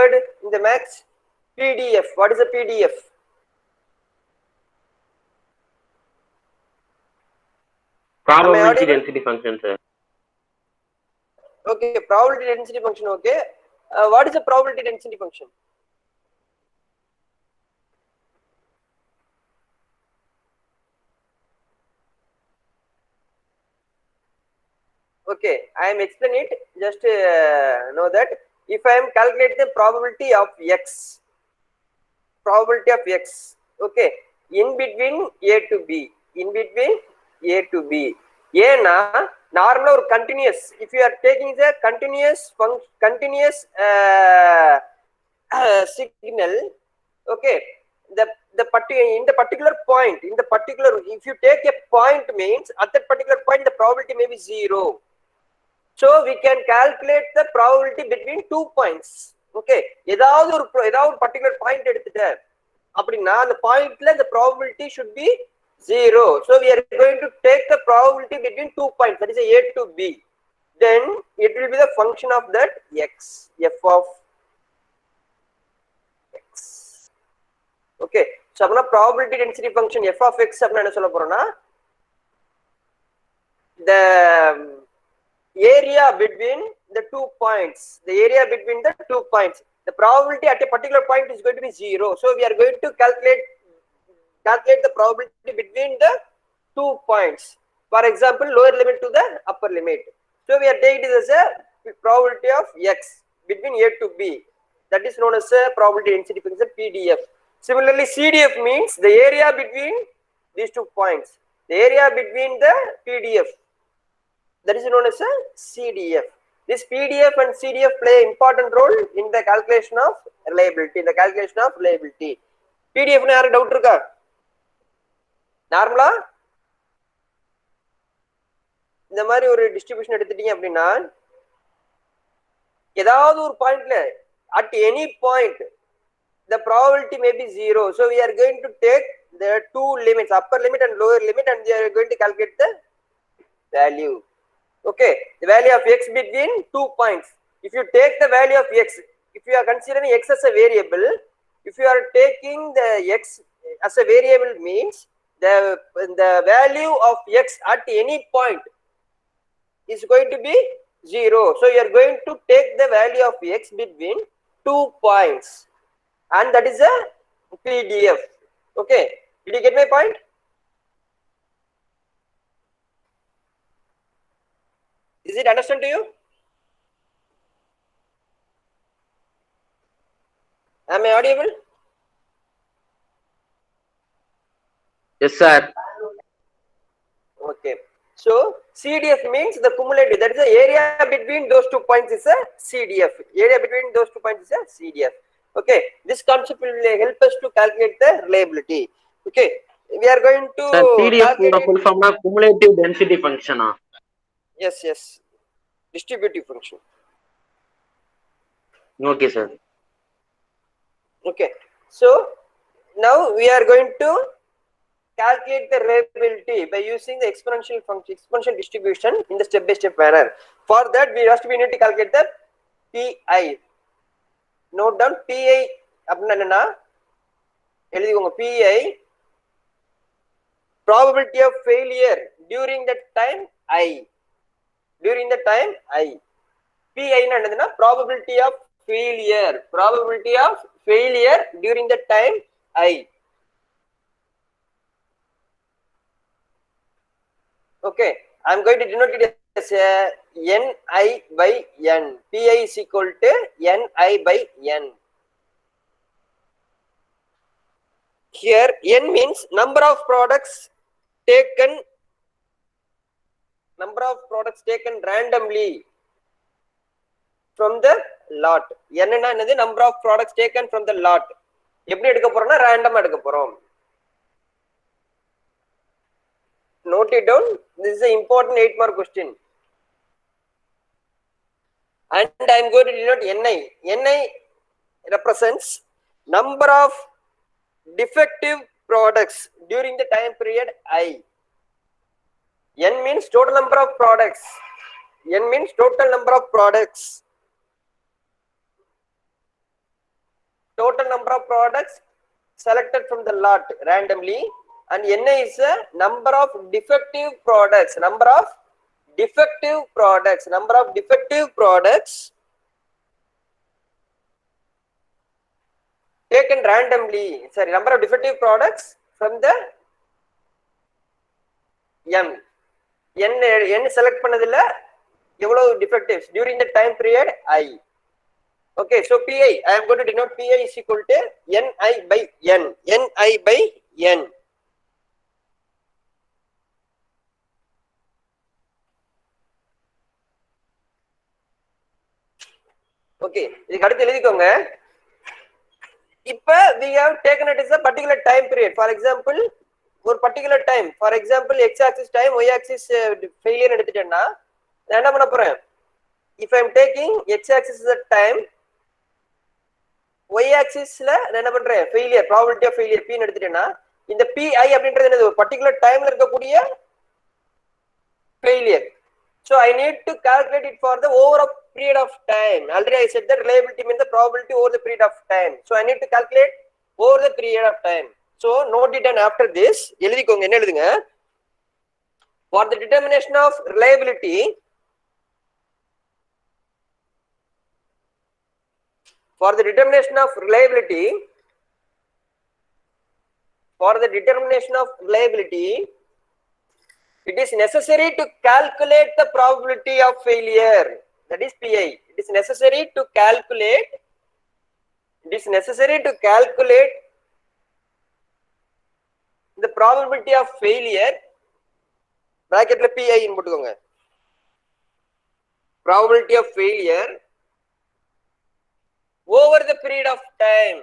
word in the max? PDF. What is a PDF? Probability density function, sir. Okay, probability density function. Okay, what is a probability density function? Okay, I am explaining it. Just know that if I am calculating the probability of x, okay, in between A to B, A normal or continuous. If you are taking the continuous signal, okay, in the particular point, if you take a point, means at that particular point the probability may be 0. So we can calculate the probability between 2 points. Okay, ஏதாவது ஒரு particular point எடுத்துட்டேன் அப்படினா அந்த பாயிண்ட்ல the probability should be 0. So we are going to take the probability between 2 points, that is A to B. Then it will be the function of that x, f of x. Okay, so apna probability density function f of x apna enna solla porona, the area between the 2 points, the probability at a particular point is going to be 0. So we are going to calculate the probability between the 2 points. For example, lower limit to the upper limit. So we are taking it as a probability of x between A to B. That is known as a probability density function, PDF. Similarly, CDF means the area between these 2 points, the area between the PDF. That is known as a CDF. This PDF and CDF play an important role in the calculation of reliability. PDF ne yaar doubt iruka? Normally, இந்த மாதிரி ஒரு distribution எடுத்துட்டீங்க அப்படின்னா ஏதாவது ஒரு பாயிண்ட்ல at any point the probability may be 0. So we are going to take the two limits, upper limit and lower limit, and we are going to calculate the value. Okay, the value of x between 2 points. If you take the value of x, if you are considering x as a variable, if you are taking the x as a variable, means the value of x at any point is going to be 0. So you are going to take the value of x between 2 points, and that is a PDF. Okay, did you get my point? Is it understand to you? Am I audible? Yes, sir. Okay, so CDF means the cumulative, that is the area between those 2 points is a CDF. Area between those 2 points is a CDF. Okay, this concept will help us to calculate the reliability. Okay, we are going to sir, CDF full form na cumulative density function. Yes, distributive function. Okay, sir. Okay, so now we are going to calculate the reliability by using the exponential function, exponential distribution in the step-by-step manner. For that, we need to calculate the PI. Note down PI. அப்படின்னா எழுதிக்கோங்க, PI, probability of failure during the time I. PI னா என்னதுன்னா probability of failure during the time I. Okay, I am going to denote it as Ni by N. PI is equal to Ni by N. Here N means number of products taken randomly from the lot. N னா என்னது? Number of products taken from the lot. எப்படி எடுக்க போறோம்னா random எடுக்க போறோம். Note it down. This is an important 8 mark question. And I am going to denote Ni. Ni represents number of defective products during the time period I. N means total number of products. number of products selected from the lot randomly, and Ni is the number of defective products, number of defective products taken randomly, sorry, number of defective products from the n select பண்ணதுல எவ்வளவு defectives during the time period I. Okay, so Pi, I am going to denote Pi is equal to Ni by n, Ni by n. Okay, இதுக்கு அடுத்து எழுதிக்கோங்க. இப்ப we have taken it as a particular time period. For example, ஒரு particular time, for example x axis time, y axis failure எடுத்துட்டேன்னா நான் என்ன பண்ண போறேன்? If I am taking x axis as a time, y axis ல நான் என்ன பண்றேன்? failure, probability of failure p ன்னு எடுத்துட்டேன்னா இந்த pi அப்படின்றது என்னது? ஒரு particular timeல இருக்கக்கூடிய failure. So I need to calculate it for the over a period of time. Already I said that reliability means the probability over the period of time. So I need to calculate over the period of time. So note it, and after this எழுதிக்கோங்க. என்ன எழுதுங்க? For the determination of reliability, it is necessary to calculate the probability of failure, that is Pi. It is necessary to calculate the probability of failure, bracket la Pi in போட்டுக்கோங்க, probability of failure over the period of time.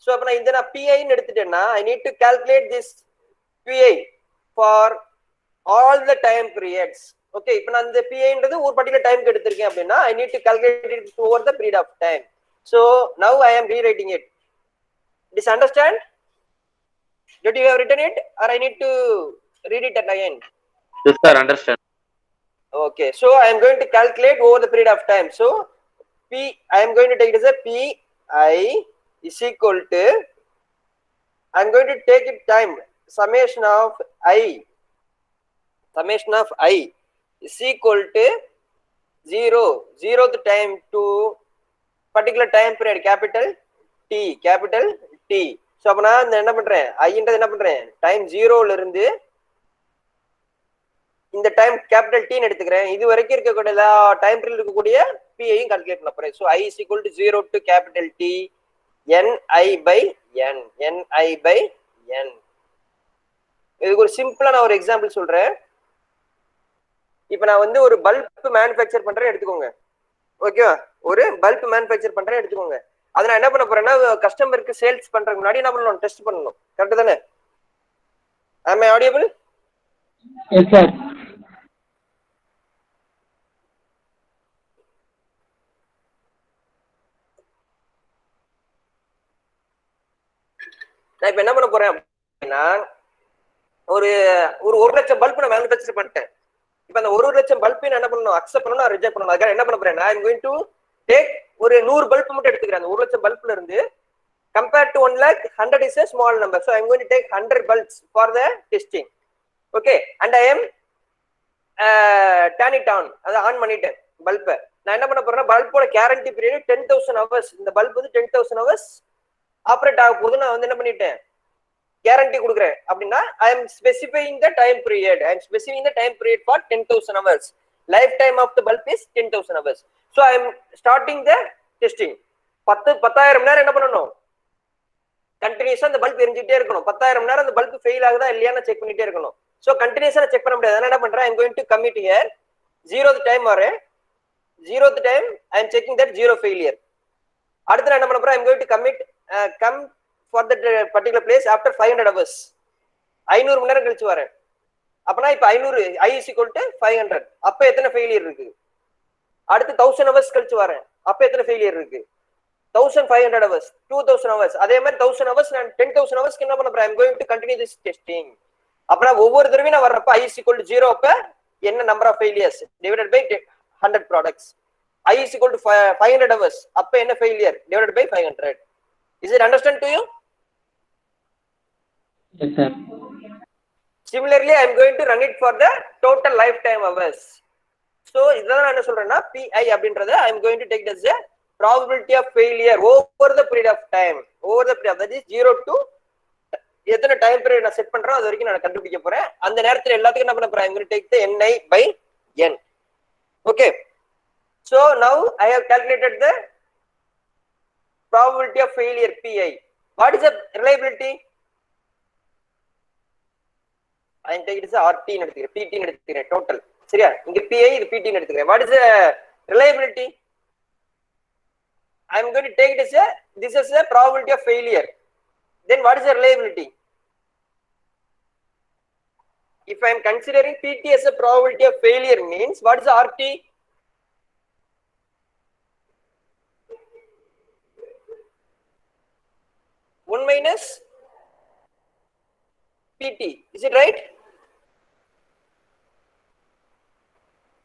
So அப்ப நான் இந்த Pi ன்னு எடுத்துட்டேன்னா I need to calculate this Pi for all the time periods. Okay, இப்ப நான் இந்த Pi ன்றது ஒரு particular time க்கு எடுத்திருக்கேன் அப்படினா I need to calculate it over the period of time. So now I am rewriting it. Did you understand? Did you have written it, or I need to read it again? Yes sir, understand. Okay, so I am going to calculate over the period of time. So I am going to take it as a Pi is equal to, I am going to take it time, summation of I is equal to 0th time to particular time period, capital T. So அப்ப நான் என்ன பண்றேன்? I ன்றது என்ன பண்றேன்? Time 0 ல இருந்து இந்த டைம் கேபிட்டல் T ன்னு எடுத்துக்கிறேன். இது வரைக்கும் இருக்கக்கூடிய எல்லா டைம் பீரியட்ல இருக்கக்கூடிய Pi ஐயும் கால்குலேட் பண்ண போறேன். So I is equal to 0 to capital T Ni by n. இதுக்கு ஒரு சிம்பிளா நான் ஒரு எக்ஸாம்பிள் சொல்றேன். இப்போ நான் வந்து ஒரு பல்ப் மேனுஃபேக்சர் பண்றேன் எடுத்துக்கோங்க. ஓகேவா? ஒரு பல்ப் மேனுஃபேக்சர் பண்றேன் எடுத்துக்கோங்க. அத நான் என்ன பண்ண போறேன்னா கஸ்டமருக்கு சேல்ஸ் பண்றதுக்கு முன்னாடி என்ன பண்ணணும்? டெஸ்ட் பண்ணணும். கரெக்ட் தானே? Am I audible? Yes sir. நான் இப்ப என்ன பண்ண போறேன் அப்படின்னா ஒரு 1 லட்சம் பல்ப் நான் மேனுஃபேக்சர் பண்ணிட்டேன். இப்ப அந்த 1 லட்சம் பல்ப் என்ன பண்ணணும்? அக்செப்ட் பண்ணணும், ரிஜெக்ட் பண்ணணும். அதுக்காக என்ன பண்ண போறேன்? I am going to take ஒரு 100 பல்ப் மட்டும் எடுத்துக்கிறேன். அந்த 1 லட்சம் பல்ப்ல இருந்து compared to 1 lakh 100 is a small number. So I am going to take 100 bulbs for the testing. Okay, and I am turn it on. அத ஆன் பண்ணிட்டேன் பல்ப. நான் என்ன பண்ண போறேன்னா பல்போட கேரண்டி பீரியட் 10000 hours. இந்த பல்ப் வந்து 10000 hours ஆபரேட் ஆக போகுது. நான் வந்து என்ன பண்ணிட்டேன்? கேரண்டி கொடுக்குறேன். அப்படின்னா I am specifying the time period. For 10000 hours. Lifetime of the bulb is 10000 hours. So I am starting the testing. 10000 நேரம் என்ன பண்ணணும்? கண்டினியூஸா அந்த பல்ப் எரிஞ்சிட்டே இருக்கணும். 10000 நேரம் அந்த பல்ப் ஃபெயில் ஆகுதா இல்லையான்னு செக் பண்ணிட்டே இருக்கணும். சோ கண்டினியூஸா செக் பண்ண முடியாது. என்ன பண்றேன்? I am going to commit here 0th time வரேன். 0th time I am checking that 0 failure. அடுத்து நான் என்ன பண்ண போறேன்? I am going to come for that particular place after 500 hours. 500 மணி நேரம் கழிச்சு வரேன். அப்பனா இப்ப 500 I is equal to 500. அப்ப எத்தனை ஃபெயிலியர் இருக்கு? அடுத்து 1000 hours கழிச்சு வரேன். அப்ப எத்தனை ஃபெயிலியர் இருக்கு? 1500 hours, 2000 hours. அதே மாதிரி 1000 hours நான் 10000 hours என்ன பண்ண போறேன்? I am going to continue this testing. அப்பனா ஒவ்வொரு தடவையும் நான் வரப்ப I is equal to 0 அப்ப என்ன number of failures divided by 100 products. I is equal to 500 hours. அப்ப என்ன failure divided by 500. Is it understand to you? Yes, sir. Similarly, I am going to run it for the total lifetime hours. So இதான் என்ன சொல்றேன்னா PI அப்படின்றது I am going to take it as a probability of failure over the period of time. Over the period, that is 0 to எத்தனை time period நான் set பண்றேன் அது வரைக்கும் நான் கண்டுபிடிக்க போறேன். அந்த நேரத்துல எல்லாத்துக்கும் என்ன பண்ண போறேன்? I am going to take the Ni by N. Okay. So now I have calculated the probability of failure PI. What is the reliability? I take it as RT ன்னு எடுத்துக்கிறேன், PT ன்னு எடுத்துக்கிறேன் total. சரியா? இங்க PI இது PT ன்னு எடுத்துக்கிறேன். What is the reliability? I am going to take it as this is a probability of failure. Then what is the reliability? If I am considering PT as a probability of failure means what is the RT? One minus PT. Is it right?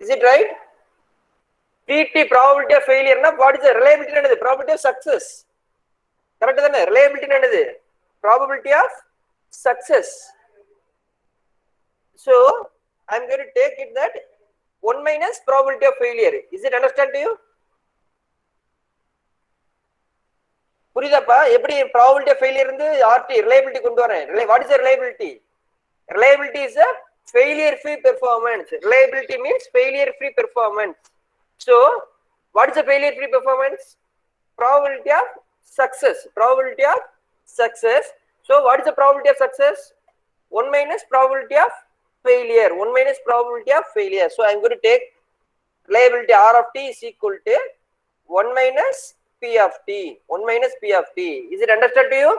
Is it right? PT probability of failure na what is the reliability என்னது? Probability of success. Correct தானே? Reliability என்னது? Probability of success. So I am going to take it that 1 minus probability of failure. Is it understand to you? புரியுதாப்பா? எப்படி probability of failure இருந்து RT reliability கொண்டு வரேன்? What is the reliability? Reliability is a failure free performance. Reliability means failure free performance. So what is the failure free performance? Probability of success. Probability of success. So what is the probability of success? 1 minus probability of failure. 1 minus probability of failure. So I am going to take reliability R of t is equal to 1 minus P of t. 1 minus P of t. Is it understood to you?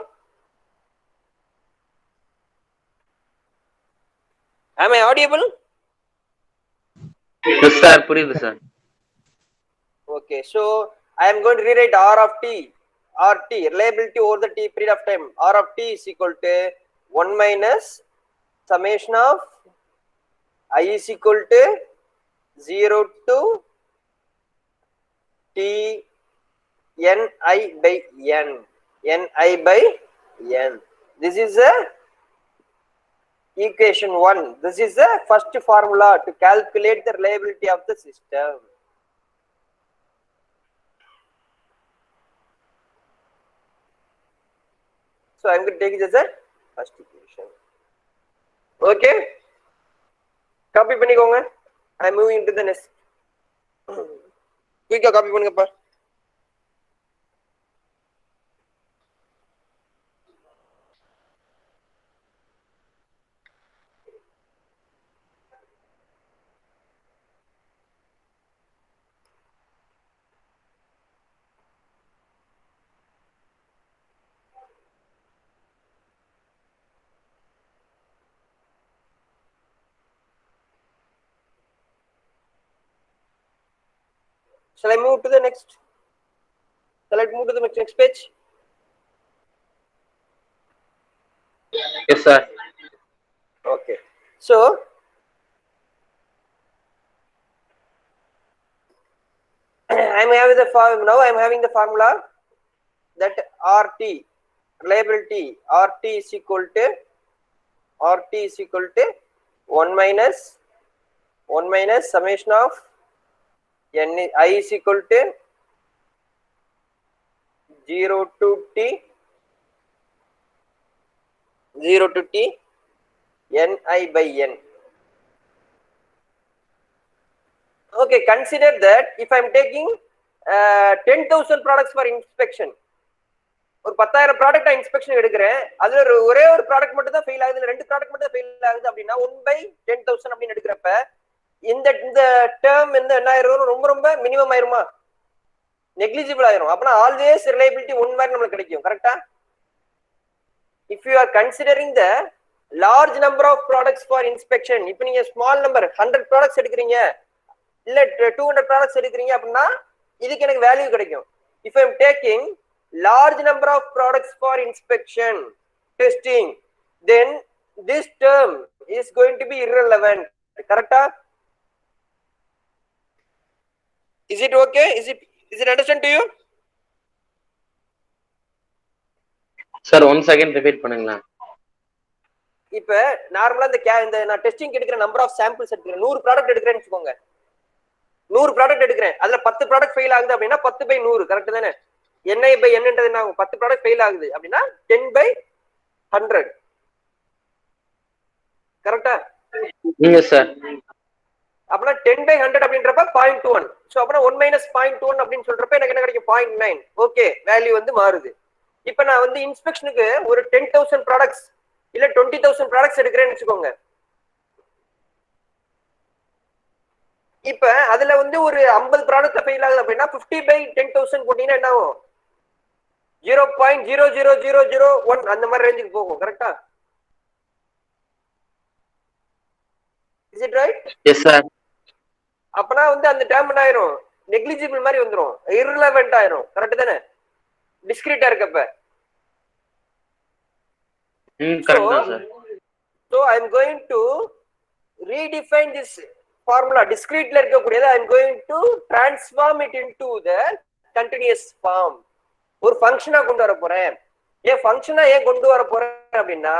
Am I audible? Yes, sir. புரியுது sir. Okay, so I am going to rewrite R of t. RT, reliability over the t period of time. R of t is equal to 1 minus summation of I is equal to 0 to t Ni by N. Ni by N. This is a equation 1. This is the first formula to calculate the reliability of the system. So I am going to take it as a first equation. Okay. Copy பண்ணிக்கோங்க. I am moving to the next. Quick copy பண்ணுங்கப்பா. Shall I move to the next? Shall I move to the next page? Yes, sir. Okay. So I am having the now I am having the formula that RT reliability RT is equal to 1 minus summation of N I is equal to 0 to t Ni by N. Okay, consider that if I am taking 10,000 products for inspection, ஒரு 10,000 product நான் inspection எடுக்கிறேன், அதுல ஒரே ஒரு product மட்டும் தான் fail ஆகுது, ரெண்டு ப்ராடக்ட் மட்டும் தான் ஃபெயில் ஆகுது அப்படின்னா 1/10,000 அப்படின்னு எடுக்கிறப்ப இந்த டேர்ம் வந்து என்ன ஆயிரும்? ரொம்ப ரொம்ப மினிமம் ஆயிருமா? நெக்லிஜிபிள் ஆயிரும். அப்பனா ஆல்வேஸ் ரிலையபிலிட்டி 1 மாதிரி நமக்கு கிடைக்கும். கரெக்ட்டா? If you are considering the large number of products for inspection, இப்போ நீங்க small number 100 products எடுக்கிறீங்க இல்ல 200 products எடுக்கிறீங்க அப்படின்னா இதுக்கு எனக்கு வேல்யூ கிடைக்கும். If I am taking large number of products for inspection testing, then this term is going to be irrelevant. Correct? Is it okay? Is it understand to you? Sir 1 second repeat பண்ணுங்களேன். இப்ப நார்மலா இந்த நான் testing எடுக்கிற number of samples எடுக்கிறேன். 100 product எடுக்கிறேன்னு வச்சுக்கோங்க. 100 product எடுக்கிறேன். அதுல 10 ப்ராடக்ட் ஃபெயில் ஆகுது அப்படின்னா 10/100 கரெக்ட் தானே? ni/n என்ன 10 ப்ராடக்ட் ஃபெயில் ஆகுது அப்படின்னா 10/100 கரெக்டா? Yes sir. அப்படின்னா 10/100 அப்படின்றப்ப 0.1. ஸோ அப்படின்னா 1 - 0.1 அப்படின்னு சொல்றப்ப எனக்கு என்ன கிடைக்கும்? 0.9. ஓகே, வேல்யூ வந்து மாறுது. இப்ப நான் வந்து இன்ஸ்பெக்ஷனுக்கு ஒரு 10,000 ப்ராடக்ட்ஸ் இல்ல 20,000 ப்ராடக்ட்ஸ் எடுக்கிறேன்னு வச்சுக்கோங்க. இப்ப அதுல வந்து ஒரு 50 ப்ராடக்ட் ஃபெயில் ஆகுது அப்படின்னா 50/10,000 போட்டீங்கன்னா என்ன ஆகும்? 0.00001 அந்த மாதிரி ரேஞ்சுக்கு போகும் கரெக்டா? Is it right? Yes sir. அப்பனா வந்து அந்த டேர்ம் என்ன ஆயிரும்? நெக்லிஜிபிள் மாதிரி வந்துரும், irrelevant ஆயிரும் கரெக்ட் தானே? டிஸ்கிரீட்டா இருக்கப்ப. கரெக்ட் தான் sir. So I am going to redefine this formula. Discrete la இருக்கக்கூடியது I am going to transform it into the continuous form. ஒரு ஃபங்க்ஷனா கொண்டு வர போறேன். ஏன் ஃபங்க்ஷனா ஏன் கொண்டு வர போறேன் அப்படின்னா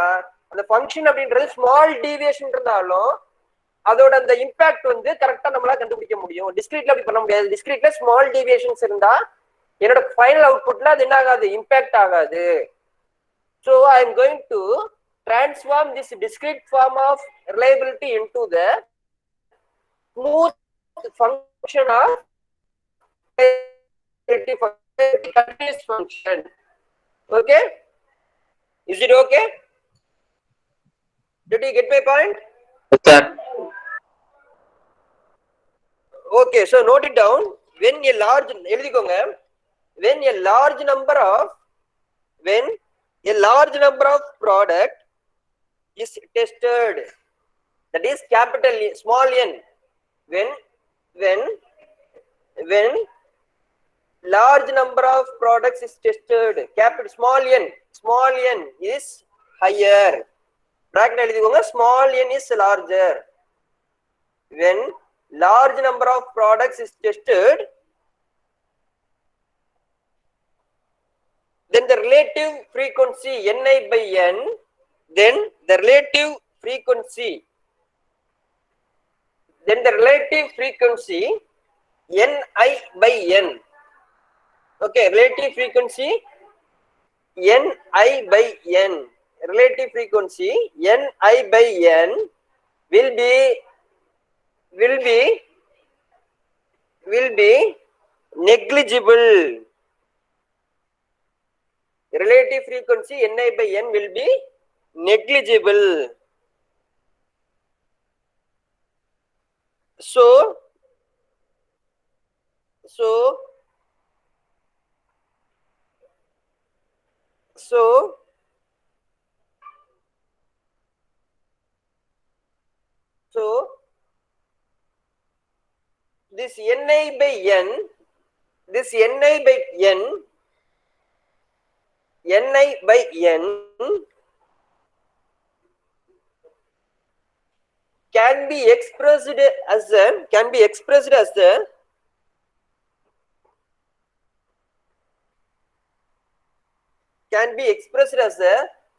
அந்த ஃபங்க்ஷன் அப்படின்றது ஸ்மால் டீவியேஷன் இருந்தாலும் அதோட அந்த இம்பாக்ட் வந்து கரெக்டா நம்மளால கண்டுபிடிக்க முடியும். டிஸ்கிரீட்ல அப்படி பண்ண முடியாது. டிஸ்கிரீட்ல ஸ்மால் டீவியேஷன்ஸ் இருந்தா என்னோட ஃபைனல் அவுட்புட்ல அது என்ன ஆகாது? இம்பாக்ட் ஆகாது. So I am going to transform this discrete form of reliability into the smooth function of continuous function. Okay? Is it okay? Did you get my point? Yes sir. Okay, so note it down. When a large எழுதிக்கோங்க. When a large number of product is tested, that is capital small n. When large number of products is tested, capital small n is higher. Bracket எழுதிக்கோங்க. Small n is larger. When large number of products is tested, then the relative frequency ni/n, then the relative frequency ni/n. Okay, relative frequency ni/n. Relative frequency ni/n will be negligible. Relative frequency ni/n will be negligible. So this ni/n can be expressed as a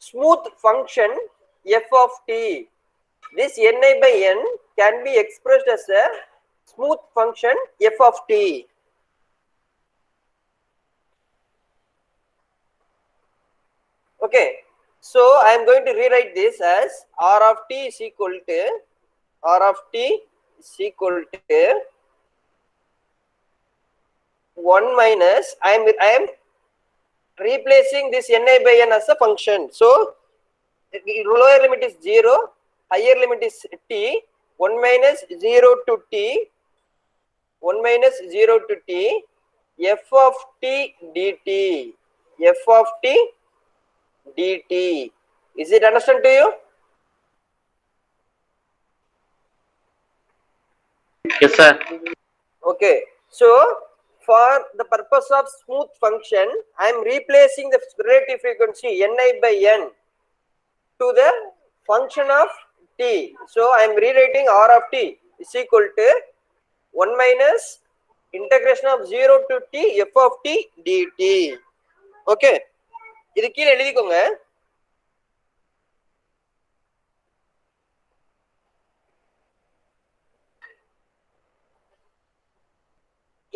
smooth function f of t. This ni/n can be expressed as a smooth function f of t. Okay, so I am going to rewrite this as r of t is equal to 1 minus I am replacing this ni/n as a function. So lower limit is 0, higher limit is t. 1 minus 0 to t f of t dt. Is it understand to you? Yes sir. Okay, so for the purpose of smooth function I am replacing the relative frequency ni/n to the function of t. So I am rewriting r of t is equal to 1 minus integration of 0 to t f of t dt. Okay, இது கீழ எழுதிக்கோங்க.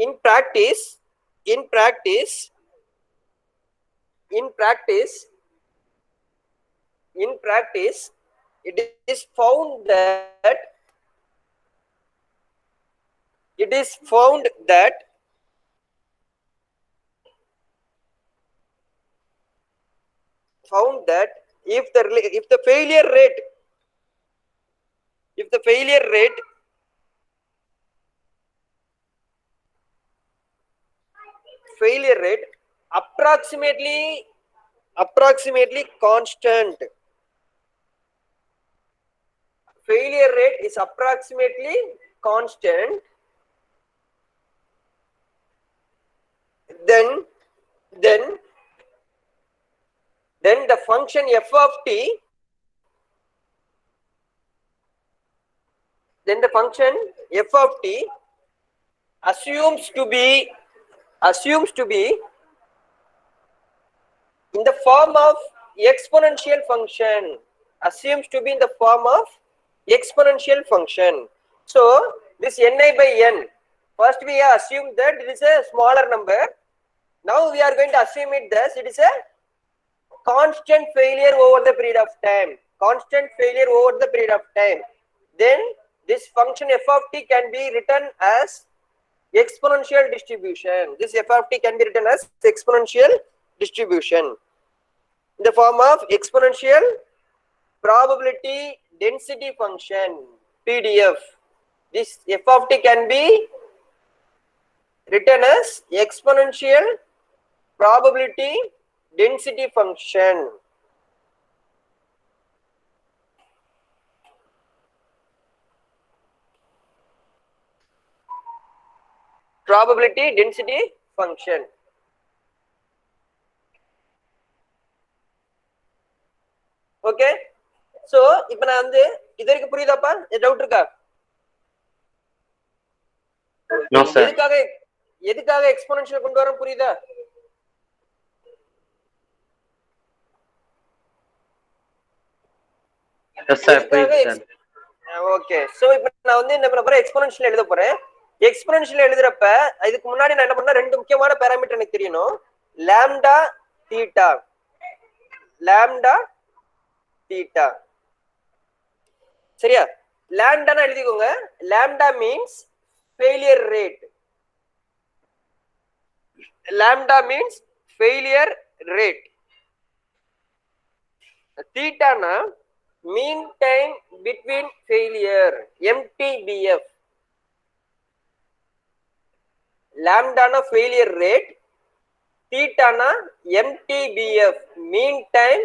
In practice, it is found that if the failure rate approximately constant, failure rate is approximately constant, then the function f of t, assumes to be in the form of exponential function, So this ni by n, first we have assumed that it is a smaller number. Now we are going to assume it is a constant failure over the period of time. Then this function f of t can be written as exponential distribution. This f of t can be written as exponential distribution in the form of exponential probability density function, PDF. This f of t can be written as exponential probability density function. Probability density function. Okay, so இப்போ நான் வந்து இது வரைக்கும் புரியுதாப்பா? Doubt இருக்கா? No sir. எதுக்காக exponential கொண்டு வரோம் புரியுதா? Yes sir, please. Okay, so இப்போ நான் வந்து என்ன பண்ண போறேன், எக்ஸ்போனன்ஷியல் எழுத போறேன். எக்ஸ்போனன்ஷியல் எழுதுறப்ப இதுக்கு முன்னாடி நான் என்ன பண்ணா, ரெண்டு முக்கியமான பாராமீட்டர் எனக்கு தெரியணும். Lambda theta. சரியா? லாம்டானா எழுதிக்கோங்க. Lambda means failure rate. Theta na mean time between failure, MTBF. Lambda na failure rate, theta na MTBF, mean time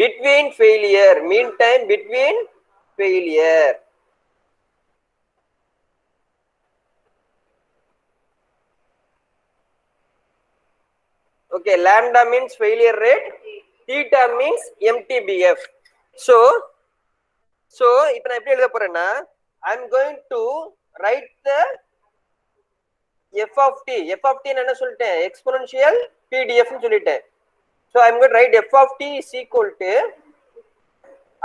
between failure. Okay, lambda means failure rate, theta means MTBF. So இப்போ நான் எப்படி எழுத போறேன்னா, I am going to write the f of t என்ன சொல்லிட்டேன், exponential PDF னு சொல்லிட்டேன். So I am going to write f of t is equal to,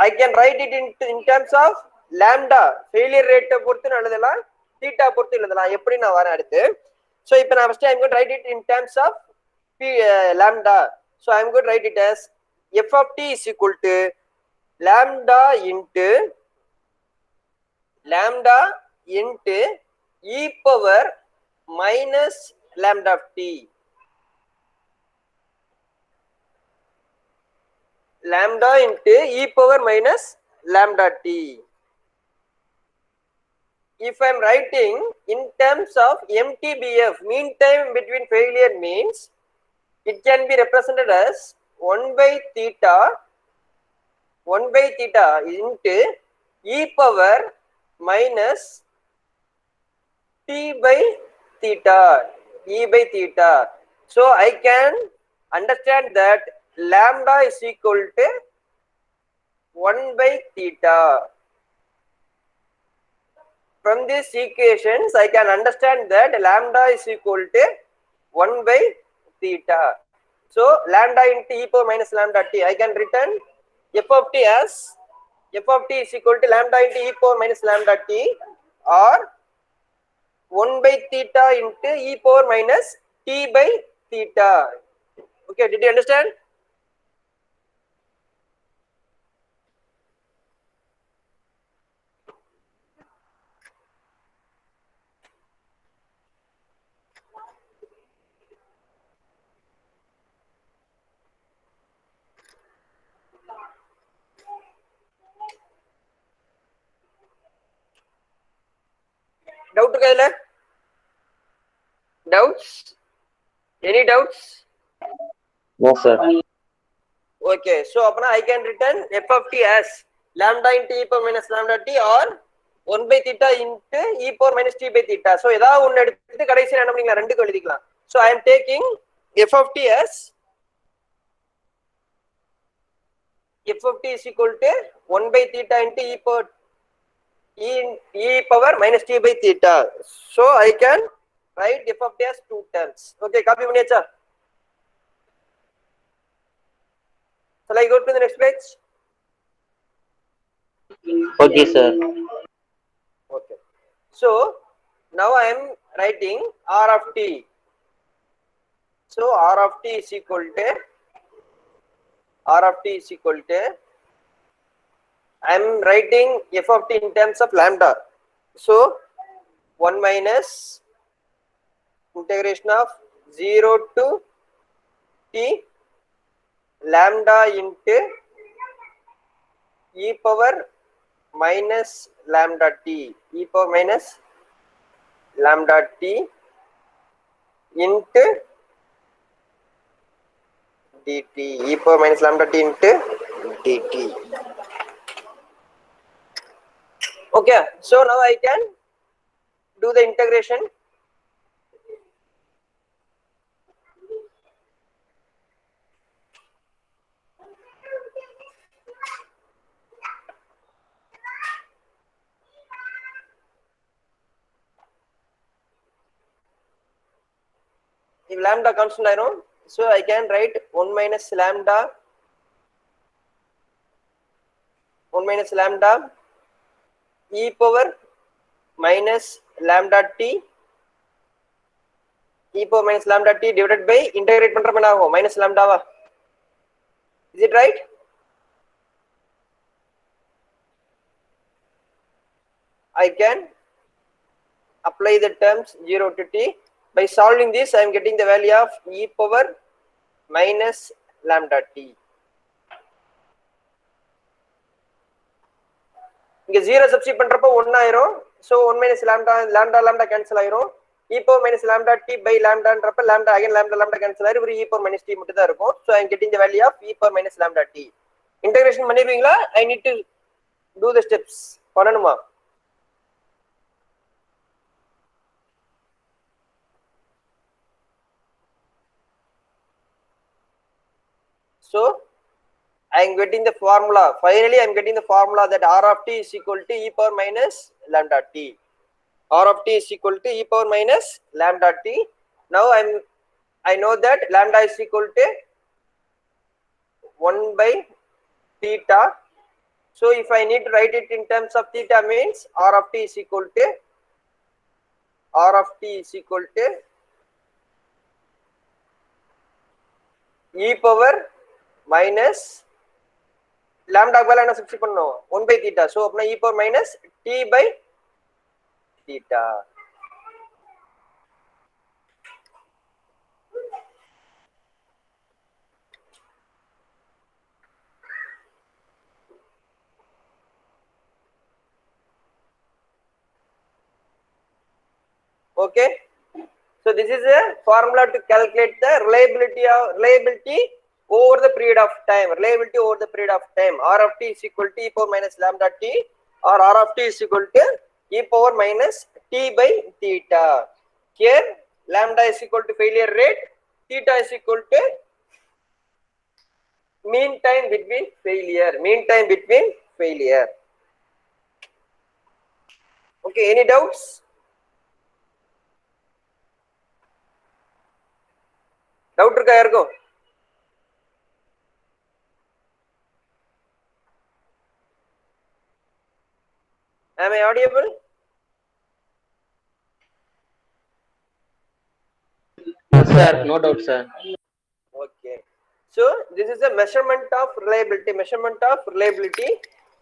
I can write it in terms of lambda, failure rate பொறுத்து எழுதலாம், theta பொறுத்து எழுதலாம். எப்படி நான் வரேன் அடுத்து. So இப்போ நான் first I am going to write it in terms of lambda. So I am going to write it as f of t is equal to lambda into e power minus lambda of t. Lambda into e power minus lambda t. If I am writing in terms of MTBF, mean time between failure, means it can be represented as 1 by theta into e power minus t by theta, So I can understand that lambda is equal to 1 by theta. from these equations I can understand that lambda is equal to 1 by theta. So lambda into e power minus lambda t, I can written f of t as f of t is equal to lambda into e power minus lambda t, or 1 by theta into e power minus t by theta. Okay, did you understand? Doubt together? Doubts? Any doubts? No, sir. Okay, so I can written f of t as lambda into e power minus lambda t, or 1 by theta into e power minus t by theta. So ஏதாவது ஒன்னு எடுத்துட்டு கடைசில என்ன பண்ணிக்கலாம், ரெண்டுக்கு எழுதிக்கலாம். So I am taking f of t as f of t is equal to 1 by theta into e power minus t by theta. So I can write f of t as two terms. Okay, copy பண்ணியாச்சா? Shall I go to the next page? Okay, sir. Okay. So now I am writing r of t. So r of t is equal to I am writing f of t in terms of lambda. So 1 minus integration of 0 to t lambda into e power minus lambda t, e power minus lambda t into dt, e power minus lambda t into dt. Okay, so now I can do the integration. If lambda constant I know, so I can write 1 minus lambda e power minus lambda t divided by integrate பண்றப்ப என்ன ஆகும், minus lambda வா? Is it right? I can apply the terms 0 to t. By solving this, I am getting the value of e power minus lambda t. இங்க 0 substitute பண்றப்ப 1 ஆயிரும். So 1 minus lambda cancel ஆயிரும். e power minus lambda t by lambda ன்றப்ப lambda again lambda cancel ஆயிரும். e power minus t மட்டும் தான் இருக்கும். So I am getting the value of e power minus lambda t. Integration பண்ணிடுவீங்களா? I need to do the steps. பண்ணணுமா? So I am getting the formula. Finally, I am getting the formula that r of t is equal to e power minus lambda t. R of t is equal to e power minus lambda t. Now I know that lambda is equal to 1 by theta. So if I need to write it in terms of theta, means r of t is equal to e power minus lambda க்கு என்ன substitute பண்ணனும், 1 by theta. So அப்பனா e power minus t by theta. Okay, so this is a formula to calculate the reliability over the period of time. R of t is equal to e power minus lambda t, or r of t is equal to e power minus t by theta. Here lambda is equal to failure rate, theta is equal to mean time between failure. Okay, any doubts? Doubt இருக்கா யாருக்கும்? Am I audible? Yes, sir. No doubt, sir. Okay. So this is a measurement of reliability.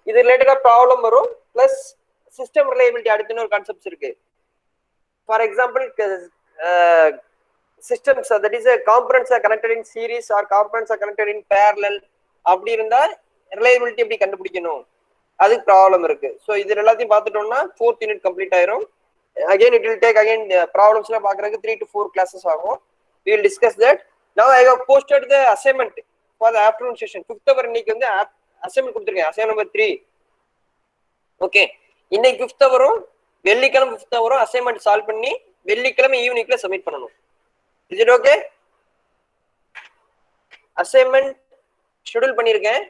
இது ரிலேட்டடா problem வரும் plus system reliability அடுத்த ஒரு concepts இருக்கு. For example, systems that is a components are connected in series or components are connected in parallel அப்படி இருந்தா reliability எப்படி கண்டுபிடிக்கணும் அது ப்ராப்ளம் இருக்கு. ஸோ இது எல்லாத்தையும் பார்த்துட்டோம்னா 4th யூனிட் கம்ப்ளீட் ஆயிரும். Again it will take problems எல்லாம் பார்க்கறதுக்கு 3 to 4 classes ஆகும். We will discuss that. Now I have posted the assignment for the afternoon session. 5th hour இன்னைக்கு வந்து assignment கொடுத்திருக்கேன், assignment number 3. ஓகே, இன்னைக்கு 5th hour வெள்ளிக்கிழமை 5th hour assignment solve பண்ணி வெள்ளிக்கிழமை ஈவினிங்ல சப்மிட் பண்ணணும். Is it okay? Assignment schedule பண்ணிருக்கேன்.